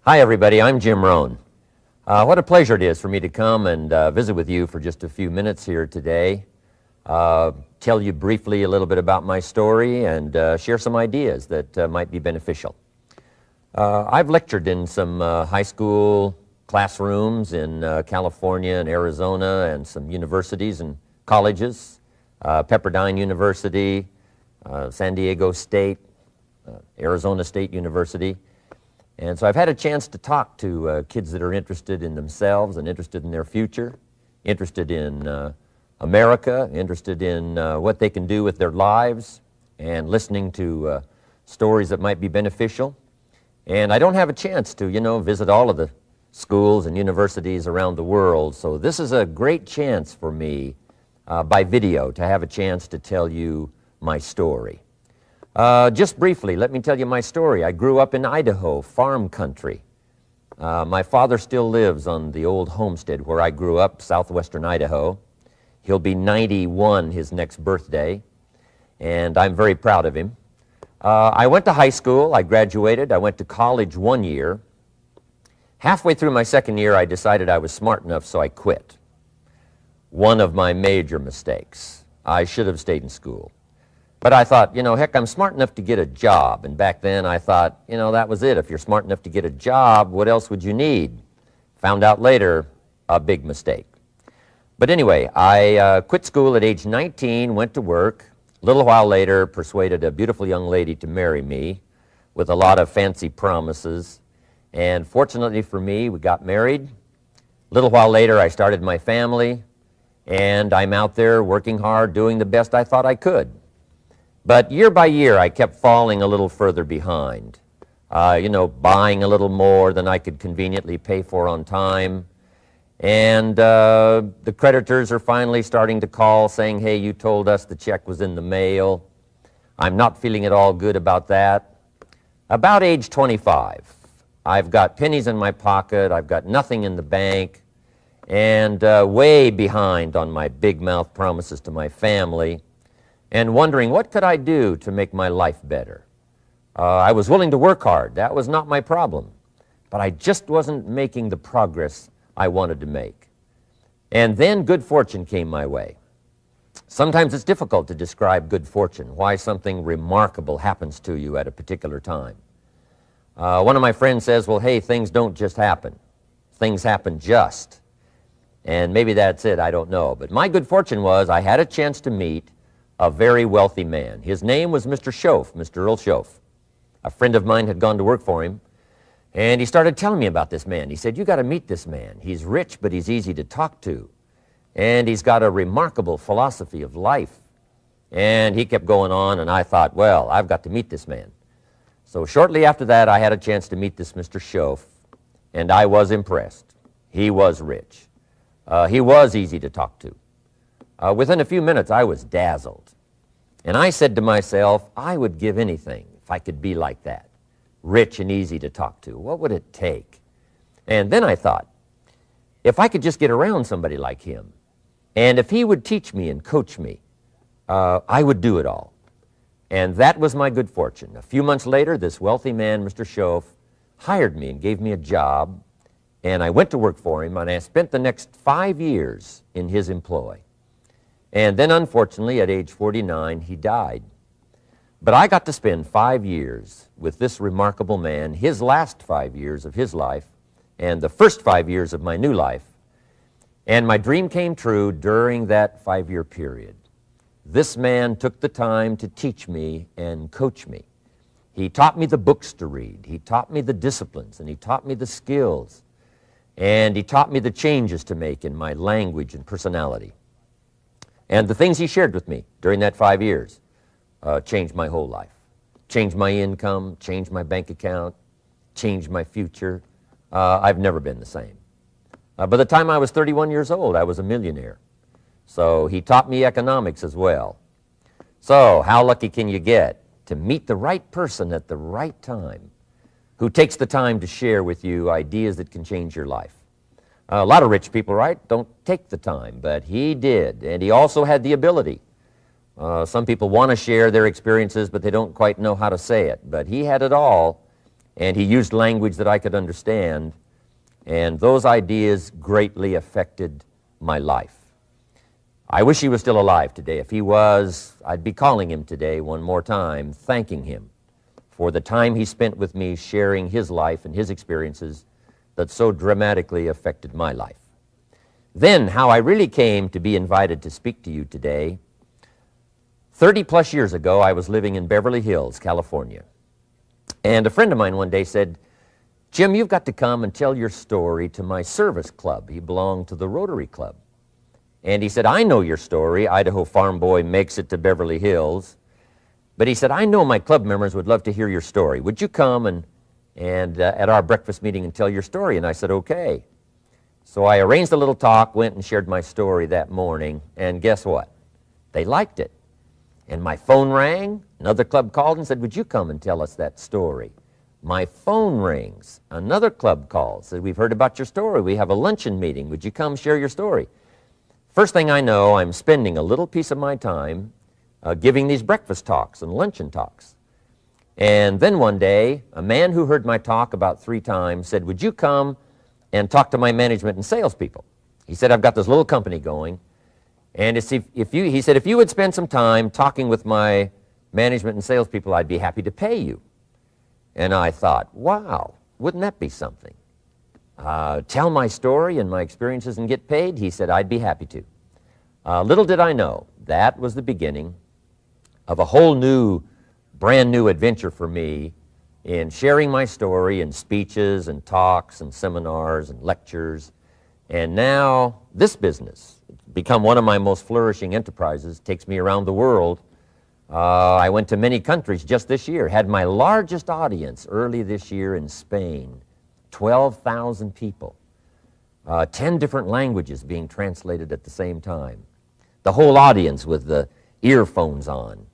Hi, everybody. I'm Jim Rohn. What a pleasure it is for me to come and visit with you for just a few minutes here today. Tell you briefly a little bit about my story and share some ideas that might be beneficial. I've lectured in some high school classrooms in California and Arizona and some universities and colleges, Pepperdine University, San Diego State, Arizona State University. And so I've had a chance to talk to kids that are interested in themselves and interested in their future, interested in America, interested in what they can do with their lives, and listening to stories that might be beneficial. And I don't have a chance to, visit all of the schools and universities around the world, so this is a great chance for me by video to have a chance to tell you my story. Just briefly, let me tell you my story. I grew up in Idaho, farm country. My father still lives on the old homestead where I grew up, southwestern Idaho. He'll be 91 his next birthday, and I'm very proud of him. I went to high school. I graduated. I went to college 1 year. Halfway through my second year, I decided I was smart enough, so I quit. One of my major mistakes. I should have stayed in school. But I thought, heck, I'm smart enough to get a job. And back then I thought, that was it. If you're smart enough to get a job, what else would you need? Found out later, a big mistake. But anyway, I quit school at age 19, went to work. A little while later, persuaded a beautiful young lady to marry me with a lot of fancy promises. And fortunately for me, we got married. A little while later, I started my family. And I'm out there working hard, doing the best I thought I could. But year by year, I kept falling a little further behind, buying a little more than I could conveniently pay for on time. And the creditors are finally starting to call saying, hey, you told us the check was in the mail. I'm not feeling at all good about that. About age 25, I've got pennies in my pocket, I've got nothing in the bank, and way behind on my big mouth promises to my family, and wondering what could I do to make my life better. I was willing to work hard. That was not my problem. But I just wasn't making the progress I wanted to make. And then good fortune came my way. Sometimes it's difficult to describe good fortune, why something remarkable happens to you at a particular time. One of my friends says, well, hey, things don't just happen. Things happen just. And maybe that's it, I don't know. But my good fortune was I had a chance to meet a very wealthy man. His name was Mr. Schoaf, Mr. Earl Schoaf. A friend of mine had gone to work for him, and he started telling me about this man. He said, you got to meet this man. He's rich, but he's easy to talk to. And he's got a remarkable philosophy of life. And he kept going on, and I thought, well, I've got to meet this man. So shortly after that, I had a chance to meet this Mr. Schoaf, and I was impressed. He was rich. He was easy to talk to. Within a few minutes, I was dazzled. And I said to myself, I would give anything if I could be like that, rich and easy to talk to. What would it take? And then I thought, if I could just get around somebody like him, and if he would teach me and coach me, I would do it all. And that was my good fortune. A few months later, this wealthy man, Mr. Schoaf, hired me and gave me a job, and I went to work for him, and I spent the next 5 years in his employ. And then, unfortunately, at age 49, he died. But I got to spend 5 years with this remarkable man, his last 5 years of his life, and the first 5 years of my new life. And my dream came true during that 5-year period. This man took the time to teach me and coach me. He taught me the books to read. He taught me the disciplines, and he taught me the skills. And he taught me the changes to make in my language and personality. And the things he shared with me during that 5 years changed my whole life. Changed my income, changed my bank account, changed my future. I've never been the same. By the time I was 31 years old, I was a millionaire. So he taught me economics as well. So how lucky can you get to meet the right person at the right time who takes the time to share with you ideas that can change your life? A lot of rich people, right, don't take the time, but he did, and he also had the ability. Some people want to share their experiences, but they don't quite know how to say it, but he had it all, and he used language that I could understand, and those ideas greatly affected my life. I wish he was still alive today. If he was, I'd be calling him today one more time, thanking him for the time he spent with me sharing his life and his experiences that so dramatically affected my life. Then, how I really came to be invited to speak to you today. 30-plus years ago, I was living in Beverly Hills, California. And a friend of mine one day said, "Jim, you've got to come and tell your story to my service club." He belonged to the Rotary Club. And he said, "I know your story. Idaho farm boy makes it to Beverly Hills." But he said, "I know my club members would love to hear your story. Would you come and at our breakfast meeting and tell your story?" And I said, "Okay." So I arranged a little talk, went and shared my story that morning, and guess what? They liked it. And my phone rang. Another club called and said, "Would you come and tell us that story?" My phone rings. Another club calls, said, "We've heard about your story. We have a luncheon meeting. Would you come share your story?" First thing I know, I'm spending a little piece of my time giving these breakfast talks and luncheon talks. And then one day, a man who heard my talk about 3 times said, "Would you come and talk to my management and salespeople?" He said, "I've got this little company going, and he said, if you would spend some time talking with my management and salespeople, I'd be happy to pay you." And I thought, wow, wouldn't that be something? Tell my story and my experiences and get paid? He said, "I'd be happy to." Little did I know, that was the beginning of a whole new, brand new adventure for me in sharing my story in speeches and talks and seminars and lectures. And now this business, it's become one of my most flourishing enterprises, takes me around the world. I went to many countries just this year, had my largest audience early this year in Spain, 12,000 people, 10 different languages being translated at the same time, the whole audience with the earphones on.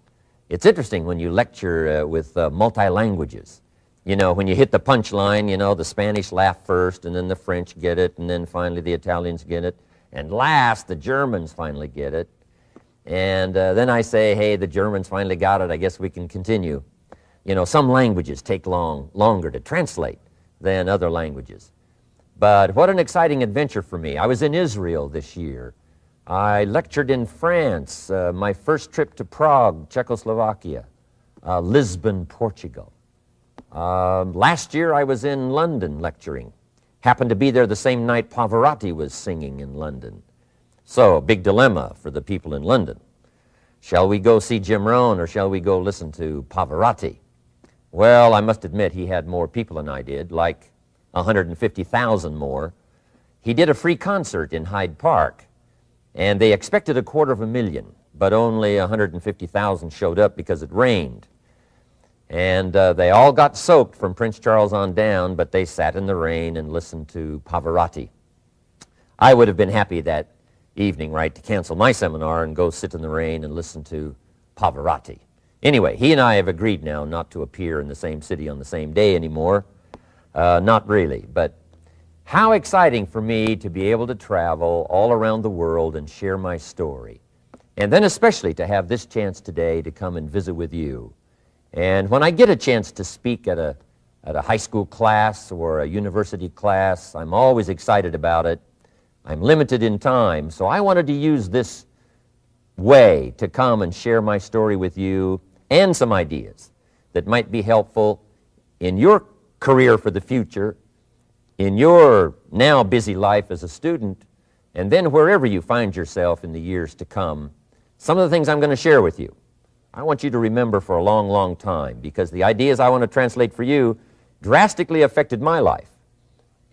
It's interesting when you lecture with multi-languages. You know, when you hit the punchline, you know, the Spanish laugh first, and then the French get it, and then finally the Italians get it, and last the Germans finally get it. And then I say, "Hey, the Germans finally got it, I guess we can continue." You know, some languages take longer to translate than other languages. But what an exciting adventure for me. I was in Israel this year. I lectured in France, my first trip to Prague, Czechoslovakia, Lisbon, Portugal. Last year I was in London lecturing. Happened to be there the same night Pavarotti was singing in London. So, a big dilemma for the people in London. Shall we go see Jim Rohn or shall we go listen to Pavarotti? Well, I must admit he had more people than I did, like 150,000 more. He did a free concert in Hyde Park, and they expected 250,000, but only 150,000 showed up because it rained. And they all got soaked from Prince Charles on down, but they sat in the rain and listened to Pavarotti. I would have been happy that evening, right, to cancel my seminar and go sit in the rain and listen to Pavarotti. Anyway, he and I have agreed now not to appear in the same city on the same day anymore. Not really, but how exciting for me to be able to travel all around the world and share my story. And then especially to have this chance today to come and visit with you. And when I get a chance to speak at a high school class or a university class, I'm always excited about it. I'm limited in time, so I wanted to use this way to come and share my story with you and some ideas that might be helpful in your career for the future, in your now busy life as a student, and then wherever you find yourself in the years to come. Some of the things I'm going to share with you, I want you to remember for a long, long time, because the ideas I want to translate for you drastically affected my life.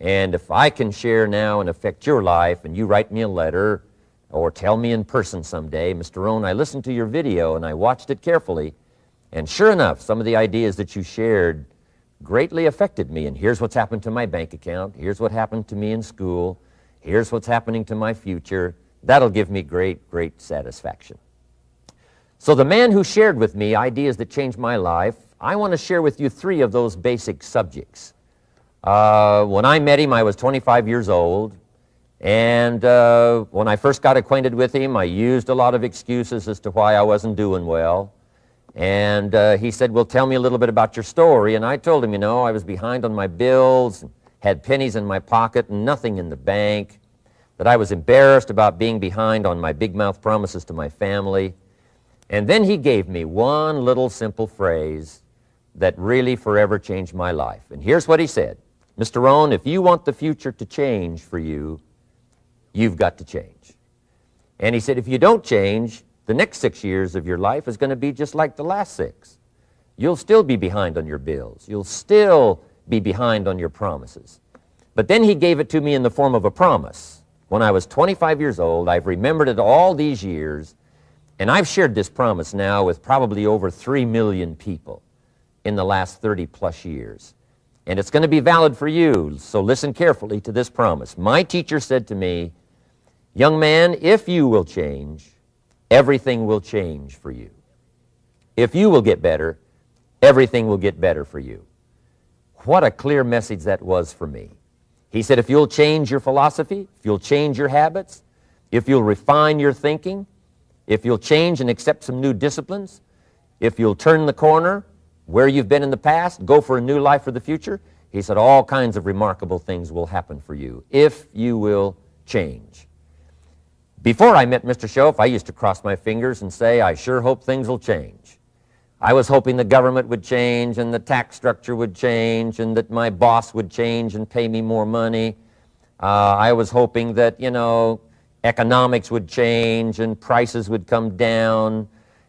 And if I can share now and affect your life, and you write me a letter or tell me in person someday, "Mr. Rohn, I listened to your video and I watched it carefully, and sure enough, some of the ideas that you shared greatly affected me, and here's what's happened to my bank account, here's what happened to me in school, here's what's happening to my future," that'll give me great, great satisfaction. So the man who shared with me ideas that changed my life, I want to share with you 3 of those basic subjects. When I met him, I was 25 years old, and when I first got acquainted with him, I used a lot of excuses as to why I wasn't doing well. And he said, well, tell me a little bit about your story. And I told him, you know, I was behind on my bills, had pennies in my pocket and nothing in the bank, that I was embarrassed about being behind on my big mouth promises to my family. And then he gave me one little simple phrase that really forever changed my life. And here's what he said: Mr. Rohn, if you want the future to change for you, you've got to change. And he said, if you don't change, the next 6 years of your life is going to be just like the last 6. You'll still be behind on your bills. You'll still be behind on your promises. But then he gave it to me in the form of a promise. When I was 25 years old, I've remembered it all these years, and I've shared this promise now with probably over 3 million people in the last 30 plus years. And it's going to be valid for you, so listen carefully to this promise. My teacher said to me, young man, if you will change, everything will change for you. If you will get better, everything will get better for you. What a clear message that was for me. He said, if you'll change your philosophy, if you'll change your habits, if you'll refine your thinking, if you'll change and accept some new disciplines, if you'll turn the corner where you've been in the past, go for a new life for the future, he said, all kinds of remarkable things will happen for you if you will change. Before I met Mr. Schoaf, I used to cross my fingers and say, I sure hope things will change. I was hoping the government would change and the tax structure would change and that my boss would change and pay me more money. I was hoping that, you know, economics would change and prices would come down,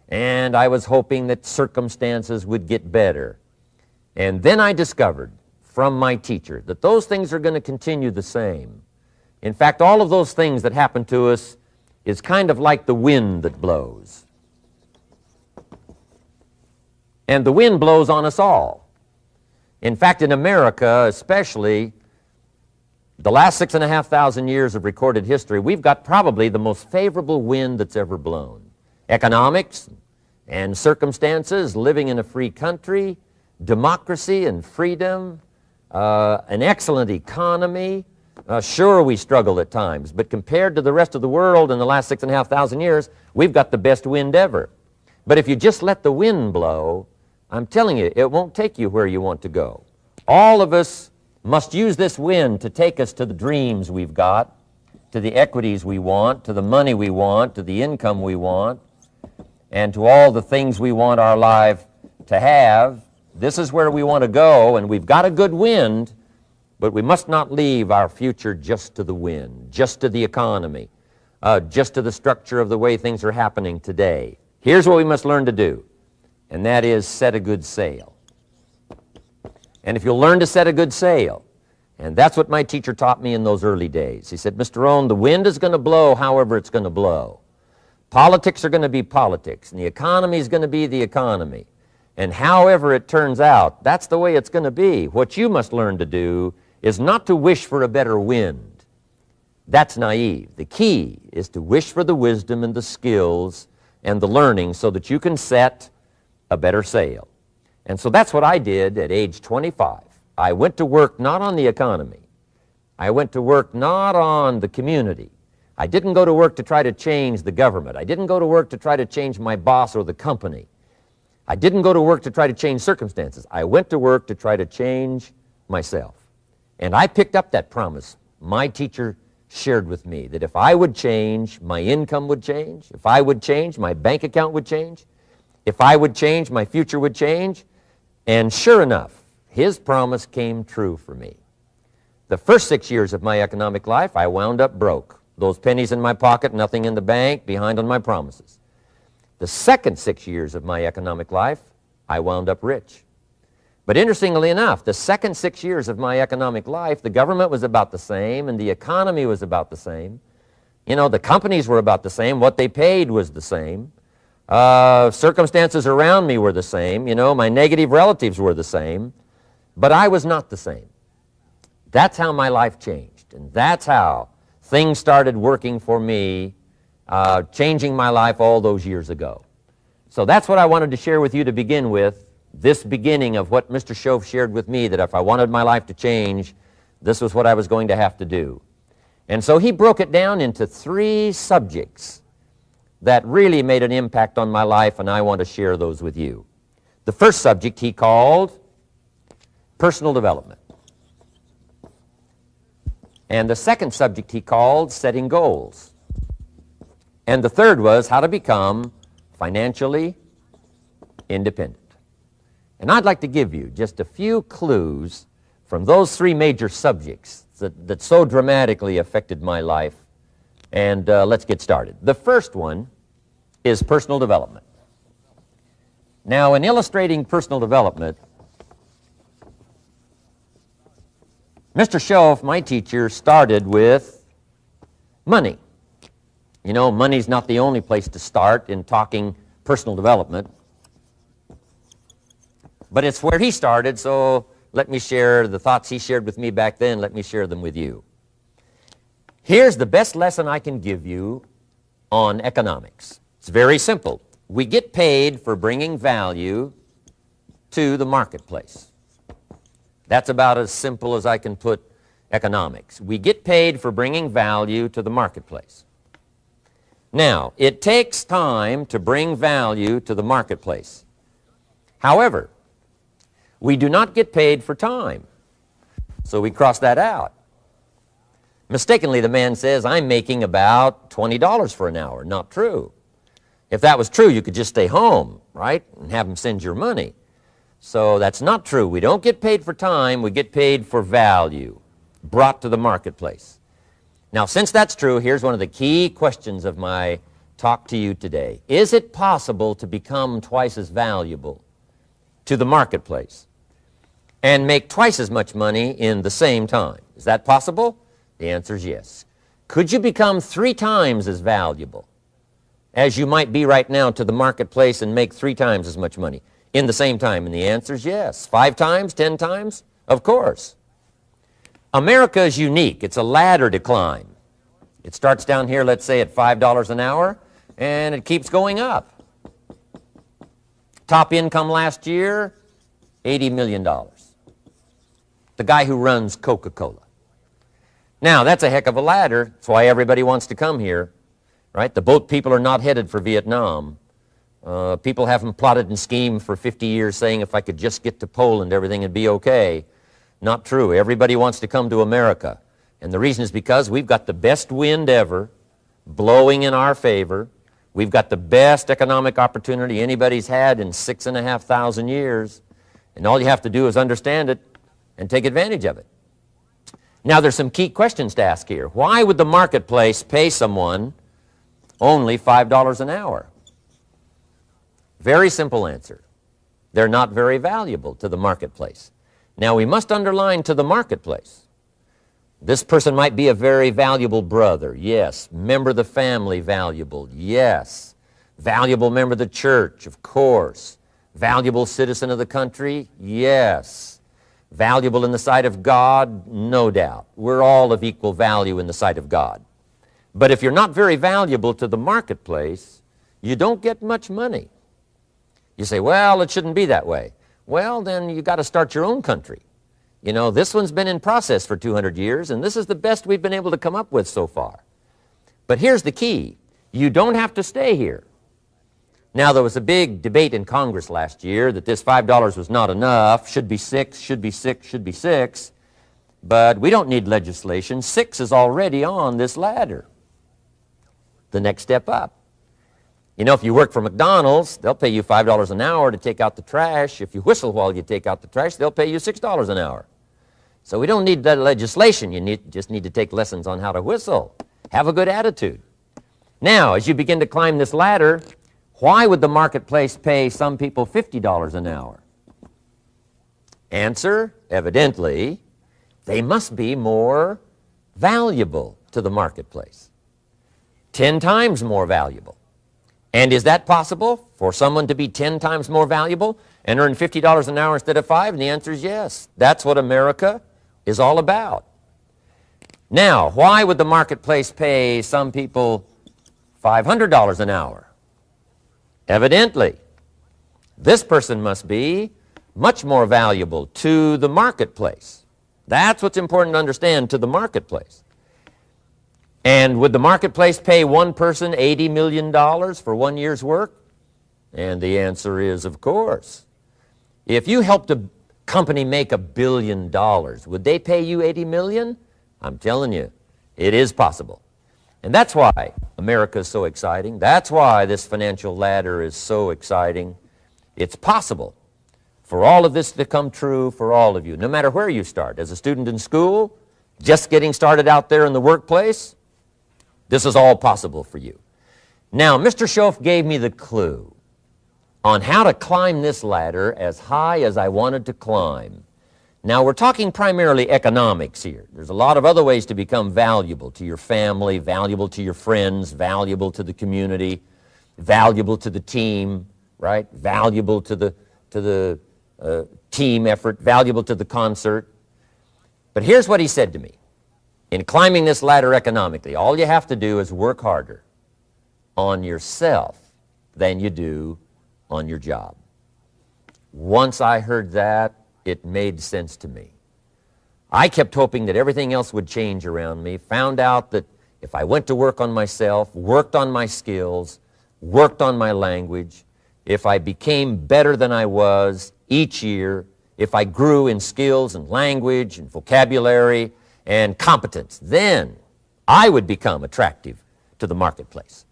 and I was hoping that circumstances would get better. And then I discovered from my teacher that those things are going to continue the same. In fact, all of those things that happen to us is kind of like the wind that blows. And the wind blows on us all. In fact, in America especially, the last 6,500 years of recorded history, we've got probably the most favorable wind that's ever blown. Economics and circumstances, living in a free country, democracy and freedom, an excellent economy. Sure, we struggle at times, but compared to the rest of the world in the last 6,500 years, we've got the best wind ever. But if you just let the wind blow, I'm telling you, it won't take you where you want to go. All of us must use this wind to take us to the dreams we've got, to the equities we want, to the money we want, to the income we want, and to all the things we want our life to have. This is where we want to go, and we've got a good wind, but we must not leave our future just to the wind, just to the economy, just to the structure of the way things are happening today. Here's what we must learn to do, and that is set a good sail. And if you'll learn to set a good sail, and that's what my teacher taught me in those early days. He said, Mr. Rohn, the wind is going to blow however it's going to blow. Politics are going to be politics, and the economy is going to be the economy. And however it turns out, that's the way it's going to be. What you must learn to do is not to wish for a better wind. That's naive. The key is to wish for the wisdom and the skills and the learning so that you can set a better sail. And so that's what I did at age 25. I went to work not on the economy. I went to work not on the community. I didn't go to work to try to change the government. I didn't go to work to try to change my boss or the company. I didn't go to work to try to change circumstances. I went to work to try to change myself. And I picked up that promise my teacher shared with me, that if I would change, my income would change. If I would change, my bank account would change. If I would change, my future would change. And sure enough, his promise came true for me. The first 6 years of my economic life, I wound up broke. Those pennies in my pocket, nothing in the bank, behind on my promises. The second 6 years of my economic life, I wound up rich. But interestingly enough, the second 6 years of my economic life, the government was about the same and the economy was about the same. You know, the companies were about the same. What they paid was the same. Circumstances around me were the same. You know, my negative relatives were the same. But I was not the same. That's how my life changed. And that's how things started working for me, changing my life all those years ago. So that's what I wanted to share with you to begin with, this beginning of what Mr. Schoaf shared with me, that if I wanted my life to change, this was what I was going to have to do. And so he broke it down into 3 subjects that really made an impact on my life, and I want to share those with you. The first subject he called personal development. And the second subject he called setting goals. And the third was how to become financially independent. And I'd like to give you just a few clues from those three major subjects that so dramatically affected my life. And let's get started. The first one is personal development. Now, in illustrating personal development, Mr. Schoaf, my teacher, started with money. You know, money's not the only place to start in talking personal development, but it's where he started, so let me share the thoughts he shared with me back then. Let me share them with you. Here's the best lesson I can give you on economics. It's very simple. We get paid for bringing value to the marketplace. That's about as simple as I can put economics. We get paid for bringing value to the marketplace. Now, it takes time to bring value to the marketplace. However, we do not get paid for time, so we cross that out. Mistakenly, the man says, I'm making about $20 for an hour. Not true. If that was true, you could just stay home, right, and have him send your money. So that's not true. We don't get paid for time. We get paid for value brought to the marketplace. Now, since that's true, here's one of the key questions of my talk to you today. Is it possible to become twice as valuable to the marketplace and make twice as much money in the same time? Is that possible? The answer is yes. Could you become 3 times as valuable as you might be right now to the marketplace and make 3 times as much money in the same time? And the answer is yes. 5 times, 10 times? Of course. America is unique. It's a ladder to climb. It starts down here, let's say, at $5 an hour, and it keeps going up. Top income last year, $80 million. The guy who runs Coca-Cola. Now, that's a heck of a ladder. That's why everybody wants to come here, right? The boat people are not headed for Vietnam. People haven't plotted and schemed for 50 years saying if I could just get to Poland, everything would be okay. Not true. Everybody wants to come to America. And the reason is because we've got the best wind ever blowing in our favor. We've got the best economic opportunity anybody's had in 6,500 years. And all you have to do is understand it and take advantage of it. Now, there's some key questions to ask here. Why would the marketplace pay someone only $5 an hour? Very simple answer. They're not very valuable to the marketplace. Now, we must underline to the marketplace. This person might be a very valuable brother. Yes. Member of the family, valuable. Yes. Valuable member of the church, of course. Valuable citizen of the country? Yes. Valuable in the sight of God? No doubt. We're all of equal value in the sight of God. But if you're not very valuable to the marketplace, you don't get much money. You say, well, it shouldn't be that way. Well, then you got to start your own country. You know, this one's been in process for 200 years, and this is the best we've been able to come up with so far. But here's the key. You don't have to stay here. Now, there was a big debate in Congress last year that this $5 was not enough, should be 6, should be 6, should be 6. But we don't need legislation. 6 is already on this ladder. The next step up. You know, if you work for McDonald's, they'll pay you $5 an hour to take out the trash. If you whistle while you take out the trash, they'll pay you $6 an hour. So we don't need that legislation. You just need to take lessons on how to whistle. Have a good attitude. Now, as you begin to climb this ladder, why would the marketplace pay some people $50 an hour? Answer, evidently, they must be more valuable to the marketplace. 10 times more valuable. And is that possible for someone to be 10 times more valuable and earn $50 an hour instead of 5? And the answer is yes. That's what America is all about. Now, why would the marketplace pay some people $500 an hour? Evidently, this person must be much more valuable to the marketplace. That's what's important to understand, to the marketplace. And would the marketplace pay one person $80 million for 1 year's work? And the answer is, of course. If you helped a company make $1 billion, would they pay you $80 million? I'm telling you, it is possible. And that's why America is so exciting. That's why this financial ladder is so exciting. It's possible for all of this to come true for all of you, no matter where you start. As a student in school, just getting started out there in the workplace, this is all possible for you. Now, Mr. Schoaf gave me the clue on how to climb this ladder as high as I wanted to climb. Now, we're talking primarily economics here. There's a lot of other ways to become valuable to your family, valuable to your friends, valuable to the community, valuable to the team, right? Valuable to the team effort, valuable to the concert. But here's what he said to me. In climbing this ladder economically, all you have to do is work harder on yourself than you do on your job. Once I heard that, it made sense to me. I kept hoping that everything else would change around me, found out that if I went to work on myself, worked on my skills, worked on my language, if I became better than I was each year, if I grew in skills and language and vocabulary and competence, then I would become attractive to the marketplace.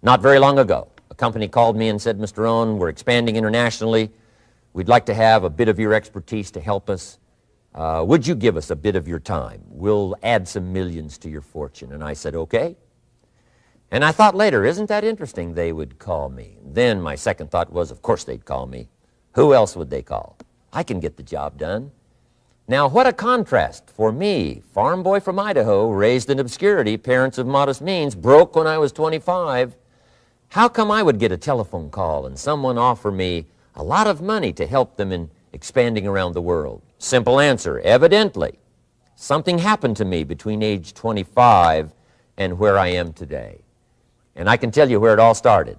Not very long ago, a company called me and said, Mr. Owen, we're expanding internationally. We'd like to have a bit of your expertise to help us. Would you give us a bit of your time? We'll add some millions to your fortune. And I said, okay. And I thought later, isn't that interesting? They would call me. Then my second thought was, of course they'd call me. Who else would they call? I can get the job done. Now, what a contrast for me, farm boy from Idaho, raised in obscurity, parents of modest means, broke when I was 25. How come I would get a telephone call and someone offer me a lot of money to help them in expanding around the world? Simple answer, evidently. Something happened to me between age 25 and where I am today. And I can tell you where it all started.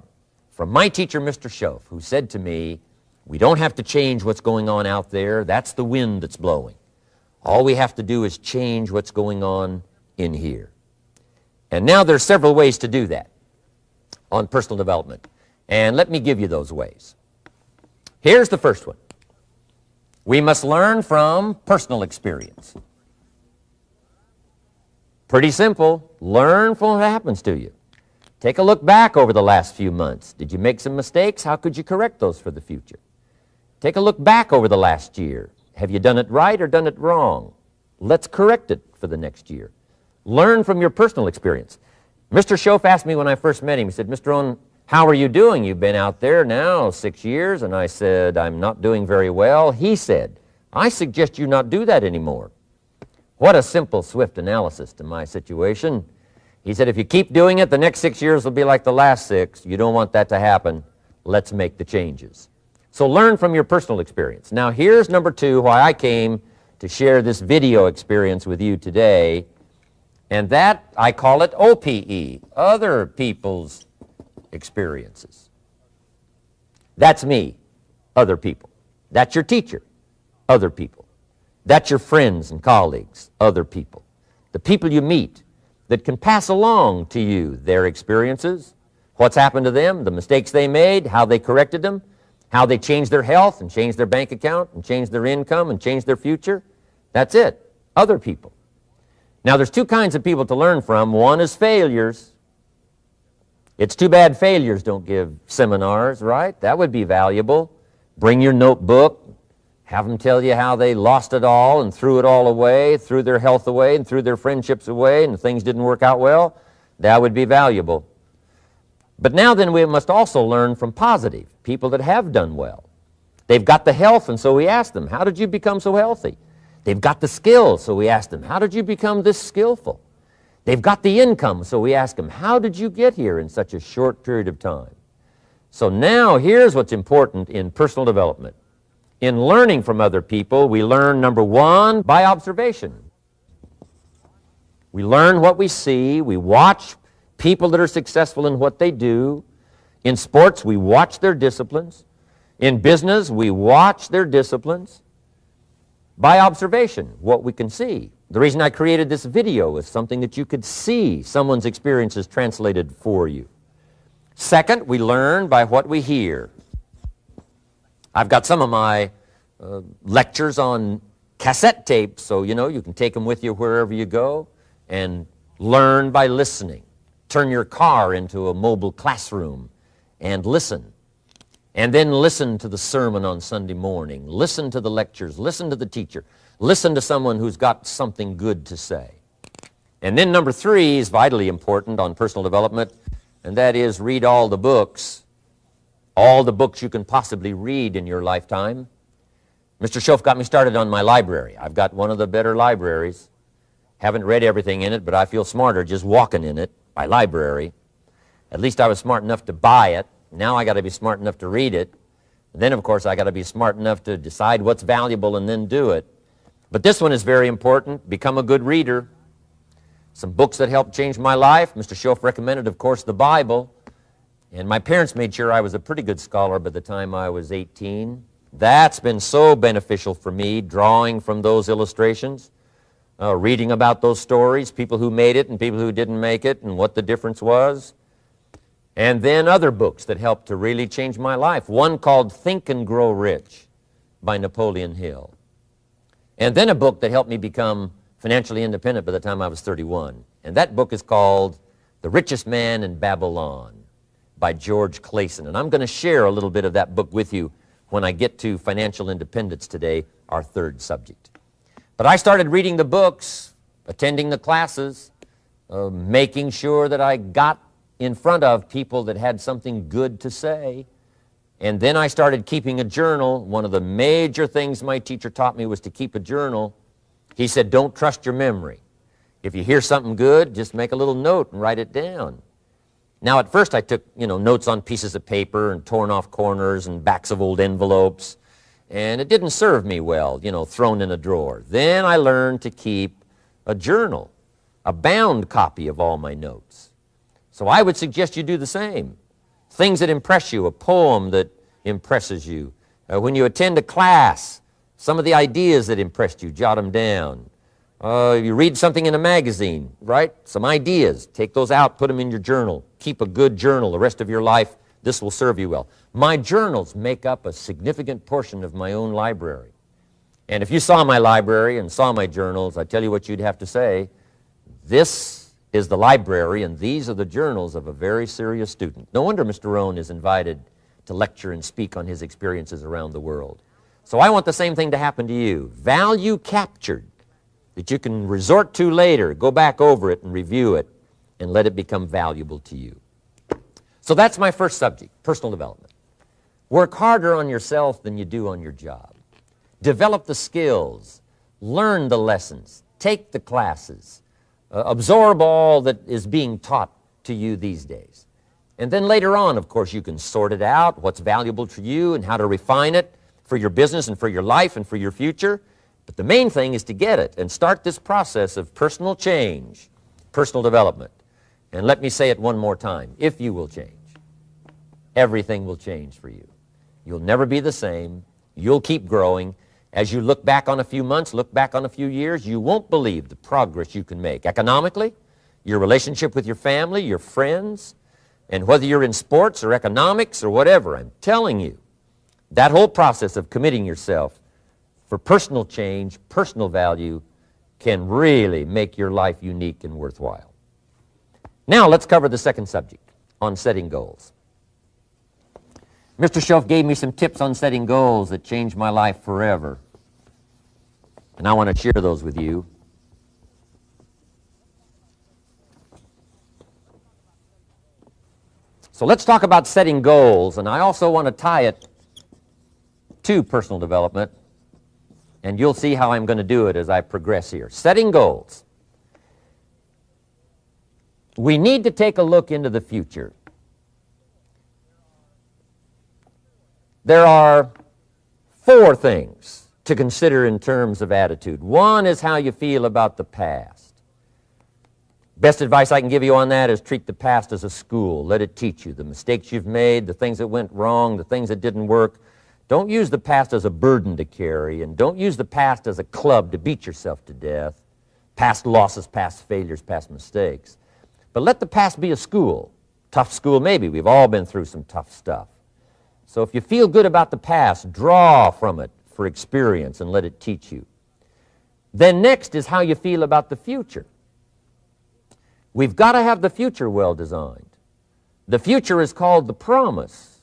From my teacher, Mr. Schoaf, who said to me, we don't have to change what's going on out there. That's the wind that's blowing. All we have to do is change what's going on in here. And now there's several ways to do that on personal development. And let me give you those ways. Here's the first one. We must learn from personal experience. Pretty simple. Learn from what happens to you. Take a look back over the last few months. Did you make some mistakes? How could you correct those for the future? Take a look back over the last year. Have you done it right or done it wrong? Let's correct it for the next year. Learn from your personal experience. Mr. Schoaf asked me when I first met him, he said, Mr. Owen, how are you doing? You've been out there now 6 years. And I said, I'm not doing very well. He said, I suggest you not do that anymore. What a simple, swift analysis to my situation. He said, if you keep doing it, the next 6 years will be like the last 6. You don't want that to happen. Let's make the changes. So learn from your personal experience. Now here's number 2, why I came to share this video experience with you today. And that, I call it OPE, other people's experiences. That's me, other people. That's your teacher, other people. That's your friends and colleagues, other people. The people you meet that can pass along to you their experiences, what's happened to them, the mistakes they made, how they corrected them, how they changed their health and changed their bank account and changed their income and changed their future. That's it, other people. Now there's 2 kinds of people to learn from. One is failures. It's too bad failures don't give seminars, right? That would be valuable. Bring your notebook, have them tell you how they lost it all and threw it all away, threw their health away and threw their friendships away and things didn't work out well. That would be valuable. But now then we must also learn from positive, people that have done well. They've got the health, and so we ask them, how did you become so healthy? They've got the skills, so we ask them, how did you become this skillful? They've got the income, so we ask them, how did you get here in such a short period of time? So now here's what's important in personal development. In learning from other people, we learn, number 1, by observation. We learn what we see. We watch people that are successful in what they do. In sports, we watch their disciplines. In business, we watch their disciplines. By observation, what we can see. The reason I created this video is something that you could see someone's experiences translated for you. Second, we learn by what we hear. I've got some of my lectures on cassette tapes, so you can take them with you wherever you go and learn by listening. Turn your car into a mobile classroom and listen. And then listen to the sermon on Sunday morning. Listen to the lectures. Listen to the teacher. Listen to someone who's got something good to say. And then number 3 is vitally important on personal development, and that is read all the books you can possibly read in your lifetime. Mr. Schoaf got me started on my library. I've got one of the better libraries. Haven't read everything in it, but I feel smarter just walking in it, my library. At least I was smart enough to buy it. Now I got to be smart enough to read it. And then, of course, I got to be smart enough to decide what's valuable and then do it. But this one is very important. Become a good reader. Some books that helped change my life. Mr. Schoaf recommended, of course, the Bible. And my parents made sure I was a pretty good scholar by the time I was 18. That's been so beneficial for me, drawing from those illustrations, reading about those stories, people who made it and people who didn't make it, and what the difference was. And then other books that helped to really change my life. One called Think and Grow Rich by Napoleon Hill. And then a book that helped me become financially independent by the time I was 31. And that book is called The Richest Man in Babylon by George Clason. And I'm going to share a little bit of that book with you when I get to financial independence today, our 3rd subject. But I started reading the books, attending the classes, making sure that I got in front of people that had something good to say. And then I started keeping a journal. One of the major things my teacher taught me was to keep a journal. He said, don't trust your memory. If you hear something good, just make a little note and write it down. Now, at first I took, notes on pieces of paper and torn off corners and backs of old envelopes. And it didn't serve me well, thrown in a drawer. Then I learned to keep a journal, a bound copy of all my notes. So I would suggest you do the same. Things that impress you, a poem that impresses you. When you attend a class, some of the ideas that impressed you, jot them down. You read something in a magazine, right? Some ideas. Take those out, put them in your journal. Keep a good journal the rest of your life. This will serve you well. My journals make up a significant portion of my own library. And if you saw my library and saw my journals, I tell you what you'd have to say. This is the library, and these are the journals of a very serious student. No wonder Mr. Rohn is invited to lecture and speak on his experiences around the world. So I want the same thing to happen to you. Value captured that you can resort to later, go back over it and review it, and let it become valuable to you. So that's my first subject, personal development. Work harder on yourself than you do on your job. Develop the skills, learn the lessons, take the classes, absorb all that is being taught to you these days. And then later on, of course, you can sort it out, what's valuable to you and how to refine it for your business and for your life and for your future. But the main thing is to get it and start this process of personal change, personal development. And let me say it one more time. If you will change, everything will change for you. You'll never be the same. You'll keep growing. As you look back on a few months, look back on a few years, you won't believe the progress you can make. Economically, your relationship with your family, your friends, and whether you're in sports or economics or whatever, I'm telling you, that whole process of committing yourself for personal change, personal value, can really make your life unique and worthwhile. Now let's cover the 2nd subject, on setting goals. Mr. Schoaf gave me some tips on setting goals that changed my life forever. And I want to share those with you. So let's talk about setting goals, and I also want to tie it to personal development, and you'll see how I'm going to do it as I progress here. Setting goals. We need to take a look into the future. There are 4 things to consider in terms of attitude. One is how you feel about the past. Best advice I can give you on that is treat the past as a school. Let it teach you the mistakes you've made, the things that went wrong, the things that didn't work. Don't use the past as a burden to carry, and don't use the past as a club to beat yourself to death. past losses, past failures, past mistakes. But let the past be a school. Tough school maybe. We've all been through some tough stuff. So if you feel good about the past, draw from it for experience and let it teach you. Then next is how you feel about the future. We've got to have the future well designed. The future is called the promise.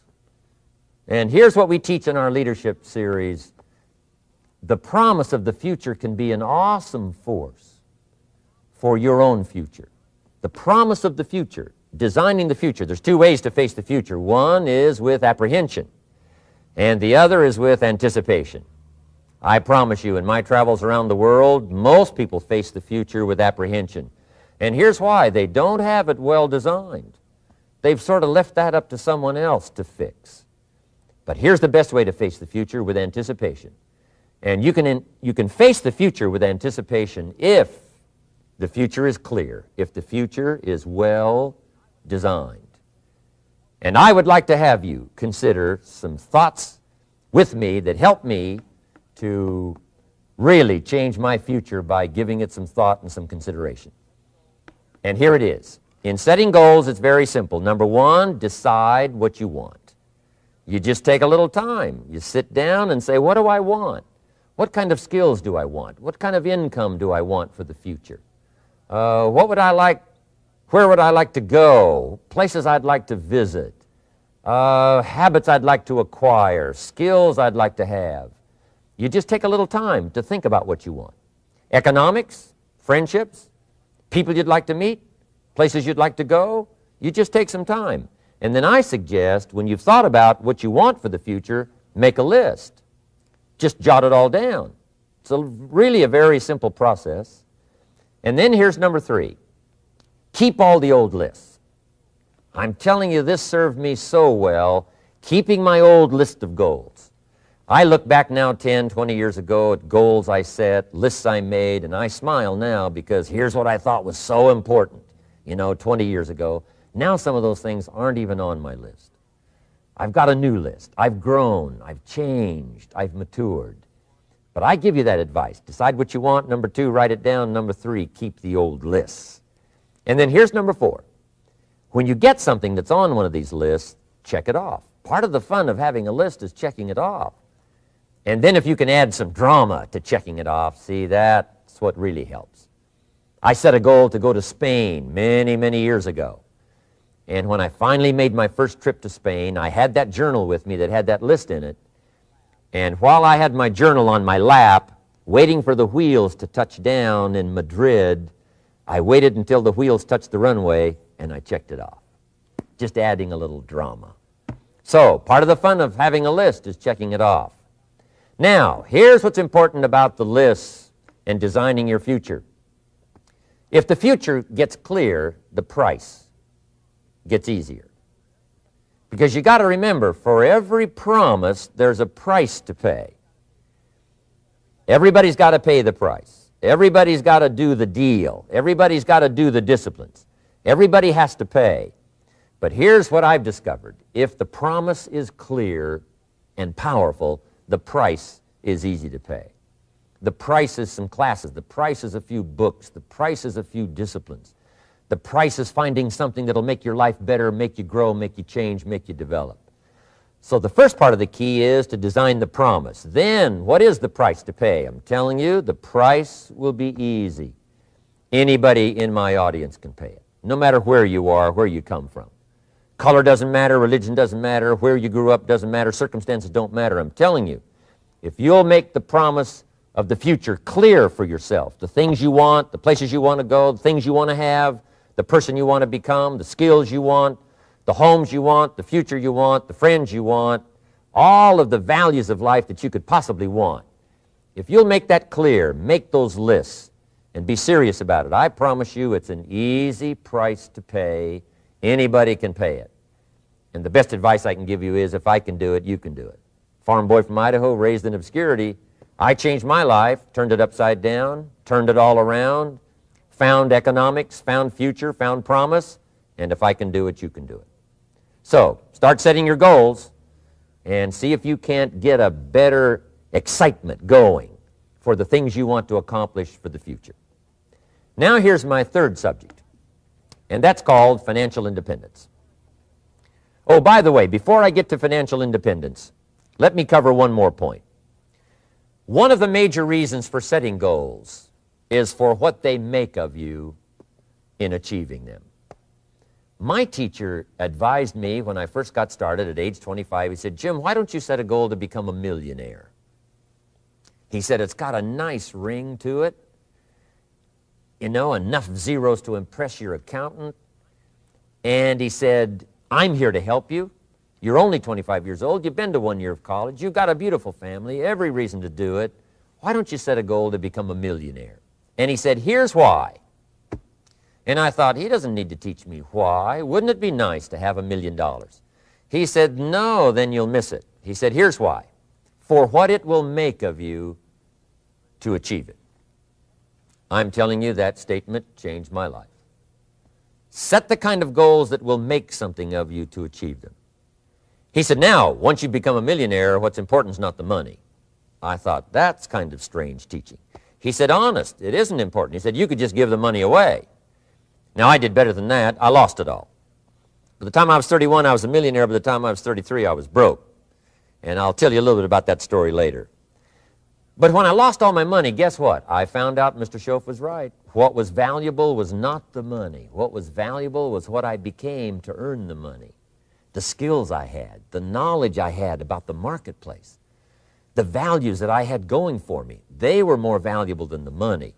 And here's what we teach in our leadership series. The promise of the future can be an awesome force for your own future. The promise of the future, designing the future. There's two ways to face the future. One is with apprehension, and the other is with anticipation. I promise you, in my travels around the world, most people face the future with apprehension. And here's why. They don't have it well designed. They've sort of left that up to someone else to fix. But here's the best way to face the future, with anticipation. And you can face the future with anticipation if the future is clear, if the future is well designed. And I would like to have you consider some thoughts with me that help me to really change my future by giving it some thought and some consideration. And here it is. In setting goals, it's very simple. Number one, decide what you want. You just take a little time. You sit down and say, what do I want? What kind of skills do I want? What kind of income do I want for the future? What would I like? Where would I like to go? Places I'd like to visit. Habits I'd like to acquire. Skills I'd like to have. You just take a little time to think about what you want. Economics, friendships, people you'd like to meet, places you'd like to go. You just take some time. And then I suggest, when you've thought about what you want for the future, make a list. Just jot it all down. It's really a very simple process. And then here's number three. Keep all the old lists. I'm telling you, this served me so well, keeping my old list of goals. I look back now 10, 20 years ago at goals I set, lists I made, and I smile now because here's what I thought was so important, 20 years ago. Now some of those things aren't even on my list. I've got a new list. I've grown. I've changed. I've matured. But I give you that advice. Decide what you want. Number two, write it down. Number three, keep the old lists. And then here's number four. When you get something that's on one of these lists, check it off. Part of the fun of having a list is checking it off. And then if you can add some drama to checking it off, see, that's what really helps. I set a goal to go to Spain many, many years ago. And when I finally made my first trip to Spain, I had that journal with me that had that list in it. And while I had my journal on my lap, waiting for the wheels to touch down in Madrid, I waited until the wheels touched the runway, and I checked it off. Just adding a little drama. So, part of the fun of having a list is checking it off. Now, here's what's important about the lists and designing your future. If the future gets clear, the price gets easier. Because you got to remember, for every promise, there's a price to pay. Everybody's got to pay the price. Everybody's got to do the deal. Everybody's got to do the disciplines. Everybody has to pay. But here's what I've discovered. If the promise is clear and powerful, the price is easy to pay. The price is some classes. The price is a few books. The price is a few disciplines. The price is finding something that'll make your life better, make you grow, make you change, make you develop. So the first part of the key is to design the promise. Then, what is the price to pay? I'm telling you, the price will be easy. Anybody in my audience can pay it, no matter where you are, where you come from. Color doesn't matter, religion doesn't matter, where you grew up doesn't matter, circumstances don't matter. I'm telling you, if you'll make the promise of the future clear for yourself, the things you want, the places you want to go, the things you want to have, the person you want to become, the skills you want, the homes you want, the future you want, the friends you want, all of the values of life that you could possibly want. If you'll make that clear, make those lists, and be serious about it, I promise you it's an easy price to pay. Anybody can pay it. And the best advice I can give you is, if I can do it, you can do it. Farm boy from Idaho, raised in obscurity, I changed my life, turned it upside down, turned it all around, found economics, found future, found promise, and if I can do it, you can do it. So, start setting your goals and see if you can't get a better excitement going for the things you want to accomplish for the future. Now here's my third subject, and that's called financial independence. Oh, by the way, before I get to financial independence, let me cover one more point. One of the major reasons for setting goals is for what they make of you in achieving them. My teacher advised me when I first got started at age 25, he said, "Jim, why don't you set a goal to become a millionaire?" He said, "It's got a nice ring to it. You know, enough zeros to impress your accountant." And he said, "I'm here to help you. You're only 25 years old. You've been to 1 year of college. You've got a beautiful family, every reason to do it. Why don't you set a goal to become a millionaire?" And he said, "Here's why." And I thought, he doesn't need to teach me why. Wouldn't it be nice to have $1 million? He said, "No, then you'll miss it." He said, "Here's why. For what it will make of you to achieve it." I'm telling you, that statement changed my life. Set the kind of goals that will make something of you to achieve them. He said, "Now, once you become a millionaire, what's important is not the money." I thought, that's kind of strange teaching. He said, "Honest, it isn't important." He said, "You could just give the money away." Now, I did better than that. I lost it all. By the time I was 31, I was a millionaire. By the time I was 33, I was broke. And I'll tell you a little bit about that story later. But when I lost all my money, guess what? I found out Mr. Schoaf was right. What was valuable was not the money. What was valuable was what I became to earn the money. The skills I had, the knowledge I had about the marketplace, the values that I had going for me. They were more valuable than the money.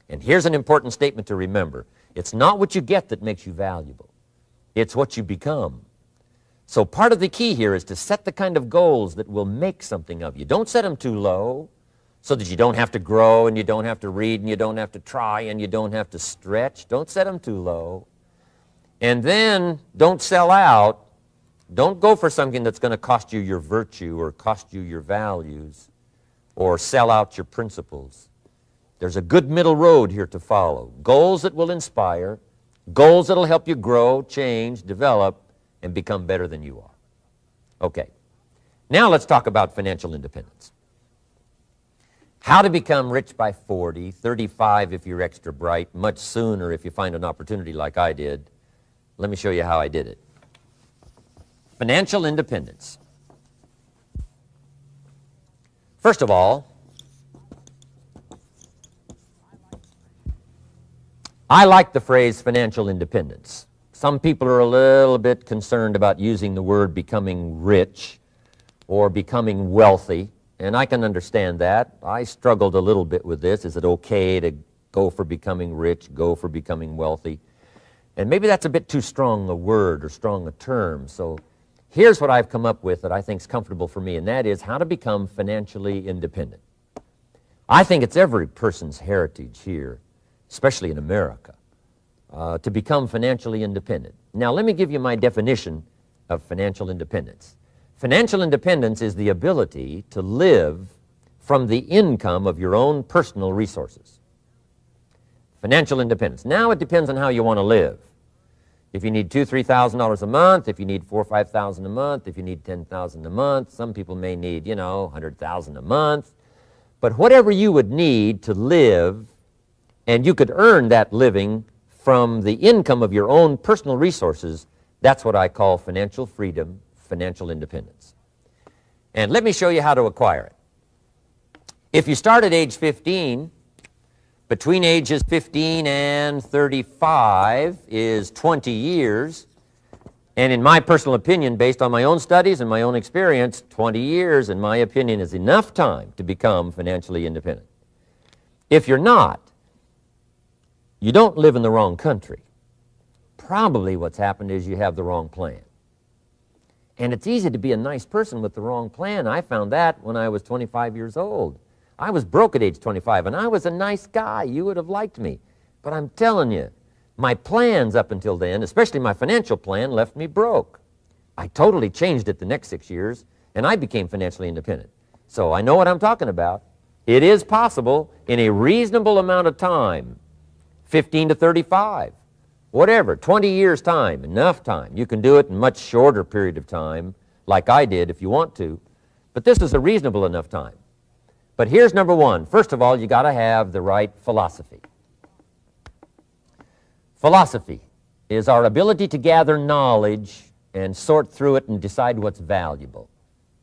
And here's an important statement to remember. It's not what you get that makes you valuable. It's what you become. So part of the key here is to set the kind of goals that will make something of you. Don't set them too low so that you don't have to grow and you don't have to read and you don't have to try and you don't have to stretch. Don't set them too low. And then don't sell out. Don't go for something that's going to cost you your virtue or cost you your values or sell out your principles. There's a good middle road here to follow. Goals that will inspire, goals that will help you grow, change, develop, and become better than you are. Okay, now let's talk about financial independence. How to become rich by 40, 35 if you're extra bright, much sooner if you find an opportunity like I did. Let me show you how I did it. Financial independence. First of all, I like the phrase financial independence. Some people are a little bit concerned about using the word becoming rich or becoming wealthy, and I can understand that. I struggled a little bit with this. Is it okay to go for becoming rich, go for becoming wealthy? And maybe that's a bit too strong a word or strong a term. So here's what I've come up with that I think is comfortable for me, and that is how to become financially independent. I think it's every person's heritage here, especially in America, to become financially independent. Now, let me give you my definition of financial independence. Financial independence is the ability to live from the income of your own personal resources. Financial independence. Now, it depends on how you want to live. If you need $2,000, $3,000 a month, if you need $4,000 or $5,000 a month, if you need $10,000 a month, some people may need, $100,000 a month. But whatever you would need to live, and you could earn that living from the income of your own personal resources, that's what I call financial freedom, financial independence. And let me show you how to acquire it. If you start at age 15, between ages 15 and 35 is 20 years, and in my personal opinion, based on my own studies and my own experience, 20 years, in my opinion, is enough time to become financially independent. If you're not, you don't live in the wrong country. Probably what's happened is you have the wrong plan. And it's easy to be a nice person with the wrong plan. I found that when I was 25 years old. I was broke at age 25, and I was a nice guy. You would have liked me. But I'm telling you, my plans up until then, especially my financial plan, left me broke. I totally changed it the next 6 years, and I became financially independent. So I know what I'm talking about. It is possible in a reasonable amount of time, 15 to 35, whatever, 20 years' time, enough time. You can do it in a much shorter period of time, like I did if you want to, but this is a reasonable enough time. But here's number one. First of all, you got to have the right philosophy. Philosophy is our ability to gather knowledge and sort through it and decide what's valuable.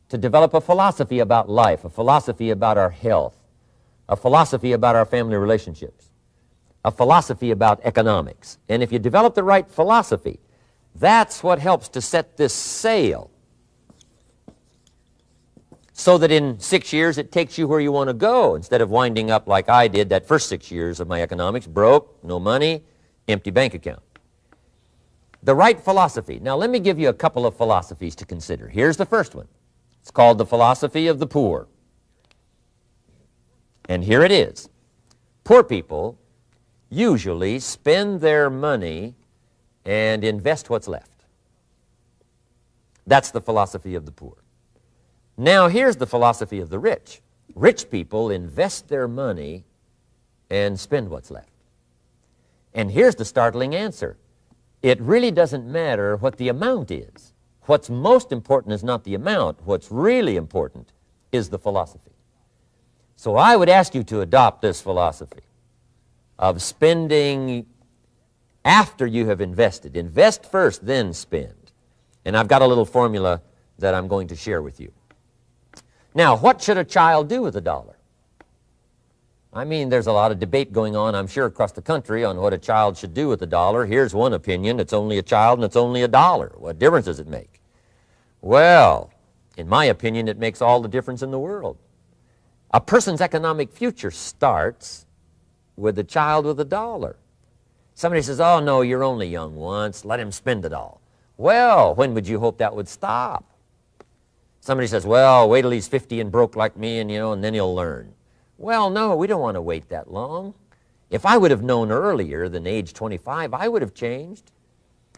To develop a philosophy about life, a philosophy about our health, a philosophy about our family relationships, a philosophy about economics. And if you develop the right philosophy, that's what helps to set this sail so that in 6 years it takes you where you want to go instead of winding up like I did that first 6 years of my economics, broke, no money, empty bank account. The right philosophy. Now let me give you a couple of philosophies to consider. Here's the first one. It's called the philosophy of the poor. And here it is. Poor people usually spend their money and invest what's left. That's the philosophy of the poor. Now here's the philosophy of the rich. Rich people invest their money and spend what's left. And here's the startling answer. It really doesn't matter what the amount is. What's most important is not the amount. What's really important is the philosophy. So I would ask you to adopt this philosophy of spending after you have invested. Invest first, then spend. And I've got a little formula that I'm going to share with you. Now, what should a child do with $1? I mean, there's a lot of debate going on, I'm sure, across the country on what a child should do with $1. Here's one opinion. It's only a child and it's only $1. What difference does it make? Well, in my opinion, it makes all the difference in the world. A person's economic future starts with a child with $1. Somebody says, oh, no, you're only young once. Let him spend it all. Well, when would you hope that would stop? Somebody says, well, wait till he's 50 and broke like me and then he'll learn. Well, no, we don't want to wait that long. If I would have known earlier than age 25, I would have changed.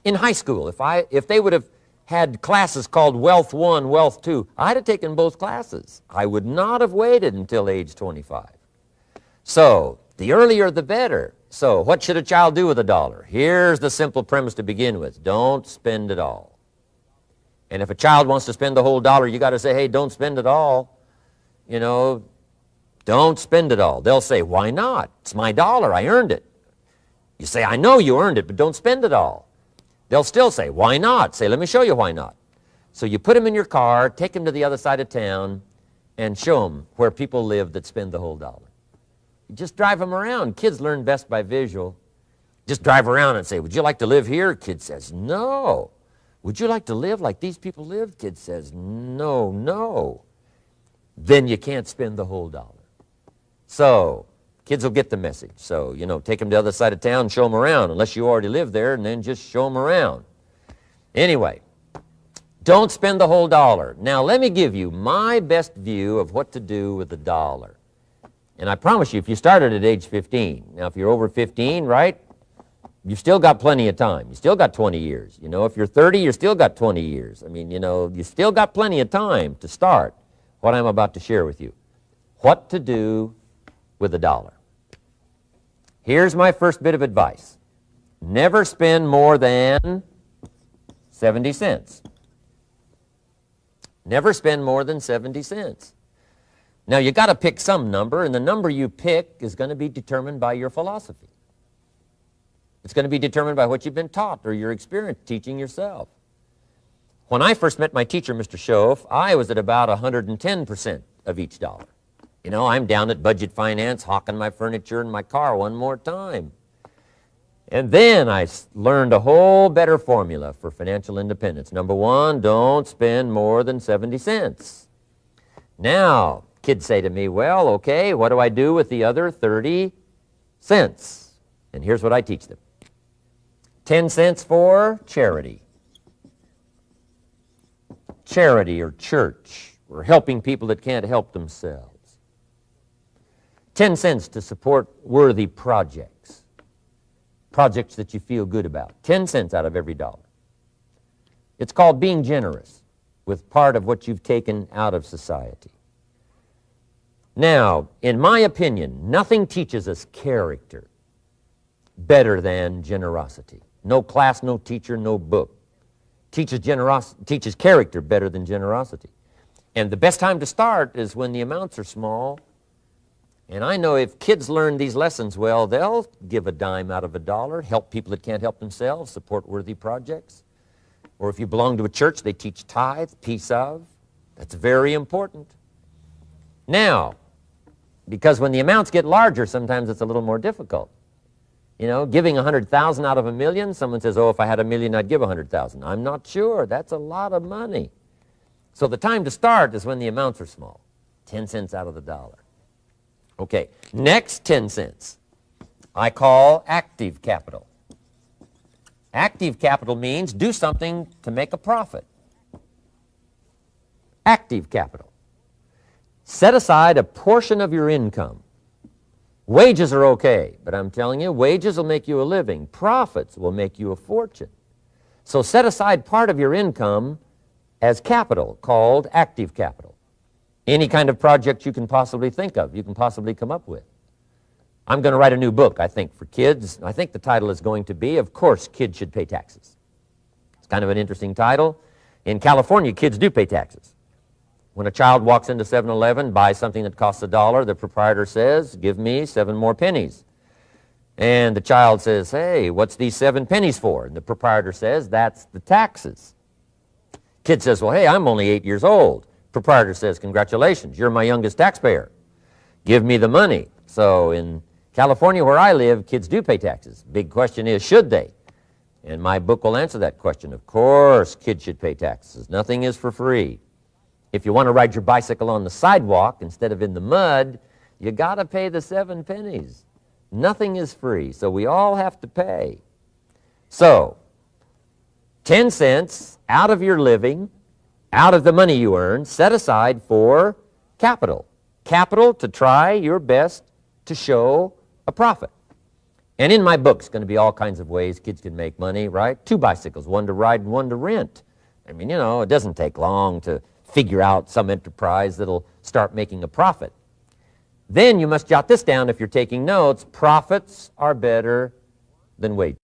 In high school, if they would have had classes called Wealth 1, Wealth 2, I'd have taken both classes. I would not have waited until age 25. So, the earlier the better. So, what should a child do with $1? Here's the simple premise to begin with. Don't spend it all. And if a child wants to spend the whole dollar, you got to say, hey, don't spend it all. Don't spend it all. They'll say, why not? It's my dollar. I earned it. You say, I know you earned it, but don't spend it all. They'll still say, why not? Say, let me show you why not. So you put them in your car, take them to the other side of town, and show them where people live that spend the whole dollar. You just drive them around. Kids learn best by visual. Just drive around and say, would you like to live here? Kid says, no. Would you like to live like these people live? Kid says, no, no. Then you can't spend the whole dollar. So, kids will get the message. So, take them to the other side of town and show them around, unless you already live there, and then just show them around. Anyway, don't spend the whole dollar. Now, let me give you my best view of what to do with $1. And I promise you, if you started at age 15, now if you're over 15, right, you've still got plenty of time. You still got 20 years. If you're 30, you still got 20 years. I mean, you still got plenty of time to start what I'm about to share with you. What to do with $1. Here's my first bit of advice. Never spend more than 70 cents. Never spend more than 70 cents. Now, you got to pick some number, and the number you pick is going to be determined by your philosophy. It's going to be determined by what you've been taught or your experience teaching yourself. When I first met my teacher, Mr. Schoaf, I was at about 110% of each dollar. I'm down at budget finance, hawking my furniture and my car one more time. And then I learned a whole better formula for financial independence. Number one, don't spend more than 70 cents. Now, kids say to me, well, okay, what do I do with the other 30 cents? And here's what I teach them. 10 cents for charity. Charity or church, or helping people that can't help themselves. 10 cents to support worthy projects. Projects that you feel good about. 10 cents out of every dollar. It's called being generous with part of what you've taken out of society. Now, in my opinion, nothing teaches us character better than generosity. No class, no teacher, no book teaches character better than generosity. And the best time to start is when the amounts are small And I know if kids learn these lessons well, they'll give a dime out of a dollar, help people that can't help themselves, support worthy projects. Or if you belong to a church, they teach tithe, piece of. That's very important. Now, because when the amounts get larger, sometimes it's a little more difficult. You know, giving 100,000 out of a million, someone says, oh, if I had a million, I'd give 100,000. I'm not sure. That's a lot of money. So the time to start is when the amounts are small, 10 cents out of the dollar. Okay, next 10 cents I call active capital. Active capital means do something to make a profit. Active capital. Set aside a portion of your income. Wages are okay, but I'm telling you, wages will make you a living. Profits will make you a fortune. So set aside part of your income as capital, called active capital. Any kind of project you can possibly think of, you can possibly come up with. I'm going to write a new book, I think, for kids. I think the title is going to be, Of Course, Kids Should Pay Taxes. It's kind of an interesting title. In California, kids do pay taxes. When a child walks into 7-Eleven, buys something that costs $1, the proprietor says, give me 7 more pennies. And the child says, hey, what's these 7 pennies for? And the proprietor says, that's the taxes. Kid says, well, hey, I'm only 8 years old. Proprietor says, congratulations, you're my youngest taxpayer. Give me the money. So in California, where I live, kids do pay taxes. Big question is, should they? And my book will answer that question. Of course, kids should pay taxes. Nothing is for free. If you want to ride your bicycle on the sidewalk instead of in the mud, you got to pay the 7 pennies. Nothing is free, so we all have to pay. So, 10 cents out of your living, out of the money you earn, set aside for capital. Capital to try your best to show a profit. And in my book, it's going to be all kinds of ways kids can make money, right? 2 bicycles, one to ride and one to rent. I mean, you know, it doesn't take long to figure out some enterprise that'll start making a profit. Then you must jot this down if you're taking notes. Profits are better than wages.